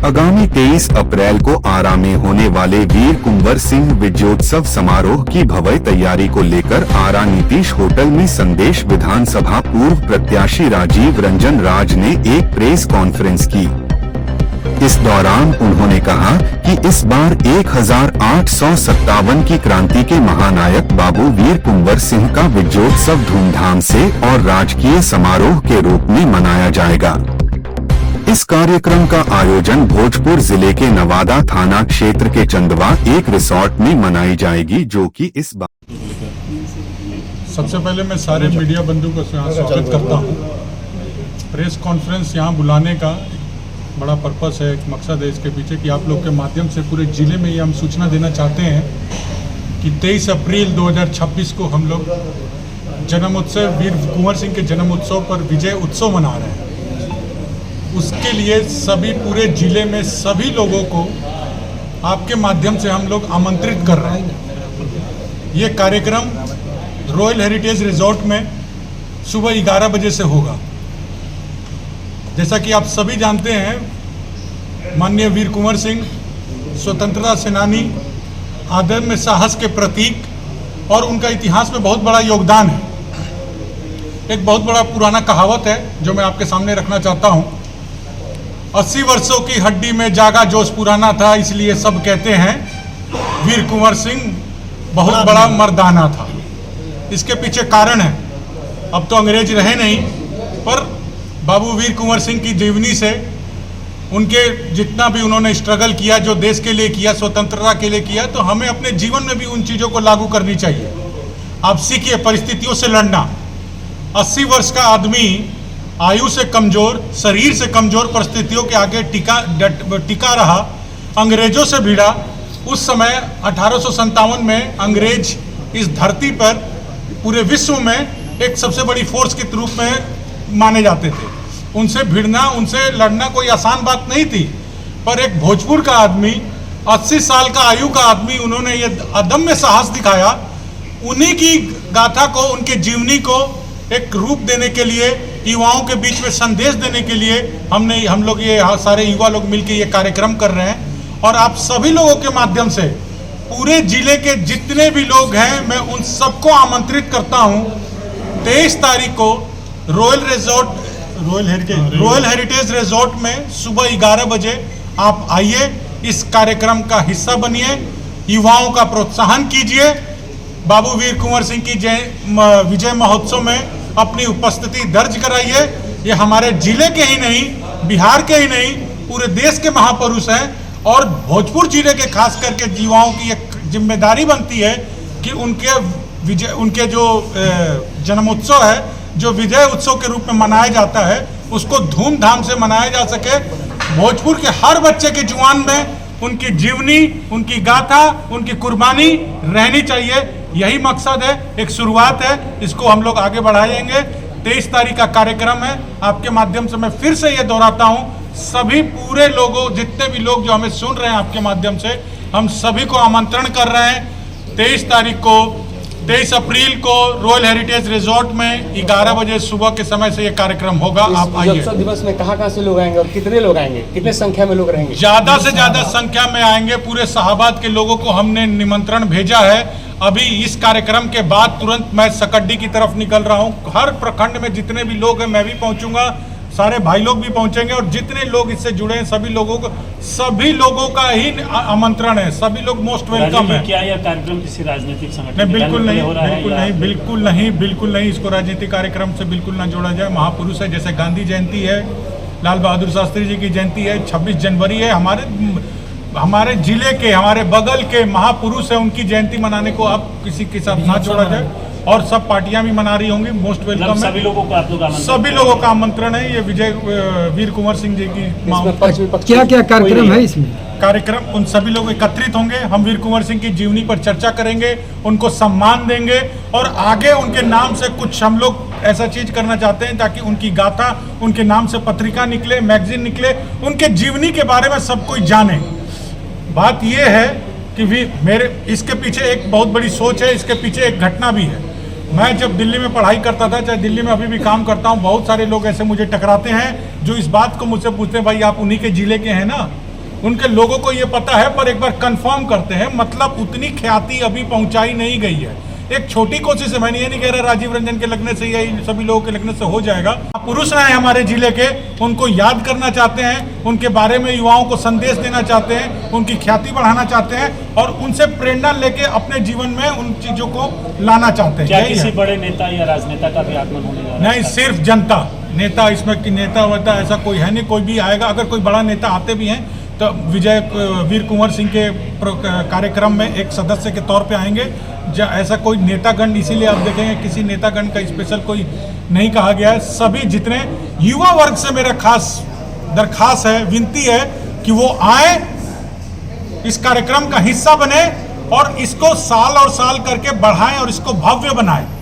आगामी 23 अप्रैल को आरा में होने वाले वीर कुंवर सिंह विजयोत्सव समारोह की भव्य तैयारी को लेकर आरा नीतीश होटल में संदेश विधानसभा पूर्व प्रत्याशी राजीव रंजन राज ने एक प्रेस कॉन्फ्रेंस की। इस दौरान उन्होंने कहा कि इस बार 1857 की क्रांति के महानायक बाबू वीर कुंवर सिंह का विजयोत्सव धूमधाम से और राजकीय समारोह के रूप में मनाया जाएगा। इस कार्यक्रम का आयोजन भोजपुर जिले के नवादा थाना क्षेत्र के चंदवा एक रिसोर्ट में मनाई जाएगी, जो कि इस बार। सबसे पहले मैं सारे मीडिया बंधु को स्वागत करता हूं। प्रेस कॉन्फ्रेंस यहां बुलाने का बड़ा पर्पस है, एक मकसद है इसके पीछे कि आप लोग के माध्यम से पूरे जिले में ये हम सूचना देना चाहते हैं कि 23 अप्रैल 2026 को हम लोग जन्म उत्सव वीर कुंवर सिंह के जन्म उत्सव पर विजय उत्सव मना रहे हैं। उसके लिए सभी पूरे जिले में सभी लोगों को आपके माध्यम से हम लोग आमंत्रित कर रहे हैं। ये कार्यक्रम रॉयल हेरिटेज रिजॉर्ट में सुबह 11 बजे से होगा। जैसा कि आप सभी जानते हैं, माननीय वीर कुंवर सिंह स्वतंत्रता सेनानी, आदम्य साहस के प्रतीक और उनका इतिहास में बहुत बड़ा योगदान है। एक बहुत बड़ा पुराना कहावत है जो मैं आपके सामने रखना चाहता हूं। 80 वर्षों की हड्डी में जागा जोश पुराना था, इसलिए सब कहते हैं वीर कुंवर सिंह बहुत बड़ा मर्दाना था। इसके पीछे कारण है, अब तो अंग्रेज रहे नहीं, पर बाबू वीर कुंवर सिंह की जीवनी से उनके जितना भी उन्होंने स्ट्रगल किया, जो देश के लिए किया, स्वतंत्रता के लिए किया, तो हमें अपने जीवन में भी उन चीज़ों को लागू करनी चाहिए। आप सीखिए परिस्थितियों से लड़ना। 80 वर्ष का आदमी आयु से कमज़ोर, शरीर से कमज़ोर परिस्थितियों के आगे टिका रहा, अंग्रेजों से भिड़ा। उस समय 1857 में अंग्रेज इस धरती पर पूरे विश्व में एक सबसे बड़ी फोर्स के रूप में माने जाते थे। उनसे भिड़ना, उनसे लड़ना कोई आसान बात नहीं थी, पर एक भोजपुर का आदमी, 80 साल का आयु का आदमी, उन्होंने ये अदम्य साहस दिखाया। उन्हीं की गाथा को, उनके जीवनी को एक रूप देने के लिए, युवाओं के बीच में संदेश देने के लिए हम लोग ये सारे युवा लोग मिलकर ये कार्यक्रम कर रहे हैं। और आप सभी लोगों के माध्यम से पूरे जिले के जितने भी लोग हैं, मैं उन सबको आमंत्रित करता हूं। 23 तारीख को रॉयल हेरिटेज रिजॉर्ट में सुबह 11 बजे आप आइए, इस कार्यक्रम का हिस्सा बनिए, युवाओं का प्रोत्साहन कीजिए, बाबू वीर कुंवर सिंह की विजय महोत्सव में अपनी उपस्थिति दर्ज कराइए। ये हमारे जिले के ही नहीं, बिहार के ही नहीं, पूरे देश के महापुरुष हैं। और भोजपुर जिले के खास करके युवाओं की एक जिम्मेदारी बनती है कि उनके जो जन्मोत्सव है, जो विजय उत्सव के रूप में मनाया जाता है, उसको धूमधाम से मनाया जा सके। भोजपुर के हर बच्चे के जुबान में उनकी जीवनी, उनकी गाथा, उनकी कुर्बानी रहनी चाहिए। यही मकसद है, एक शुरुआत है, इसको हम लोग आगे बढ़ाएंगे। 23 तारीख का कार्यक्रम है। आपके माध्यम से मैं फिर से ये दोहराता हूँ, सभी पूरे लोगों, जितने भी लोग जो हमें सुन रहे हैं आपके माध्यम से, हम सभी को आमंत्रण कर रहे हैं। 23 अप्रैल को रॉयल हेरिटेज रिजॉर्ट में 11 बजे सुबह के समय से ये कार्यक्रम होगा। आप आइए। दिवस में कहाँ से लोग आएंगे और कितने लोग आएंगे, कितने संख्या में लोग रहेंगे? ज़्यादा से ज़्यादा संख्या में आएंगे। पूरे शाहाबाद के लोगों को हमने निमंत्रण भेजा है। अभी इस कार्यक्रम के बाद तुरंत मैं सकड्डी की तरफ निकल रहा हूँ। हर प्रखंड में जितने भी लोग हैं मैं भी पहुँचूंगा, सारे भाई लोग भी पहुंचेंगे, और जितने लोग इससे जुड़े हैं सभी लोगों का ही आमंत्रण है। सभी लोग मोस्ट वेलकम है। क्या यह कार्यक्रम किसी राजनीतिक संगठन? बिल्कुल नहीं, इसको राजनीतिक कार्यक्रम से बिल्कुल ना जोड़ा जाए। महापुरुष है, जैसे गांधी जयंती है, लाल बहादुर शास्त्री जी की जयंती है, 26 जनवरी है, हमारे जिले के, हमारे बगल के महापुरुष है, उनकी जयंती मनाने को आप किसी के साथ ना जोड़ा जाए। और सब पार्टियां भी मना रही होंगी, मोस्ट वेलकम है। सभी लोगों का आमंत्रण है। ये वीर कुंवर सिंह जी की क्या क्या कार्यक्रम है इसमें? कार्यक्रम उन सभी लोग एकत्रित होंगे। हम वीर कुंवर सिंह की जीवनी पर चर्चा करेंगे, उनको सम्मान देंगे, और आगे उनके नाम से कुछ हम लोग ऐसा चीज करना चाहते हैं ताकि उनकी गाथा, उनके नाम से पत्रिका निकले, मैगजीन निकले, उनके जीवनी के बारे में सब कोई जाने। बात यह है कि मेरे इसके पीछे एक बहुत बड़ी सोच है, इसके पीछे एक घटना भी है। मैं जब दिल्ली में पढ़ाई करता था, चाहे दिल्ली में अभी भी काम करता हूँ, बहुत सारे लोग ऐसे मुझे टकराते हैं जो इस बात को मुझसे पूछते हैं, भाई आप उन्हीं के जिले के हैं ना? उनके लोगों को ये पता है, पर एक बार कंफर्म करते हैं। मतलब उतनी ख्याति अभी पहुंचाई नहीं गई है। एक छोटी कोशिश है, मैंने ये नहीं कह रहा राजीव रंजन के लगने से या इन सभी लोगों के लगने से हो जाएगा। पुरुष हैं हमारे जिले के, उनको याद करना चाहते हैं, उनके बारे में युवाओं को संदेश देना चाहते हैं, उनकी ख्याति बढ़ाना चाहते हैं और उनसे प्रेरणा लेके अपने जीवन में उन चीजों को लाना चाहते हैं। क्या किसी बड़े नेता या राजनेता का भी आगमन होने जा रहा है? नहीं, सिर्फ जनता। नेता इसमें कि नेता होता ऐसा कोई है नहीं, कोई भी आएगा। अगर कोई बड़ा नेता आते भी हैं तो वीर कुंवर सिंह के कार्यक्रम में एक सदस्य के तौर पे आएंगे। ऐसा कोई नेतागण, इसीलिए आप देखेंगे किसी नेतागण का स्पेशल कोई नहीं कहा गया है। सभी जितने युवा वर्ग से मेरा खास दरखास्त है, विनती है कि वो आए, इस कार्यक्रम का हिस्सा बने और इसको साल और साल करके बढ़ाएं और इसको भव्य बनाएं।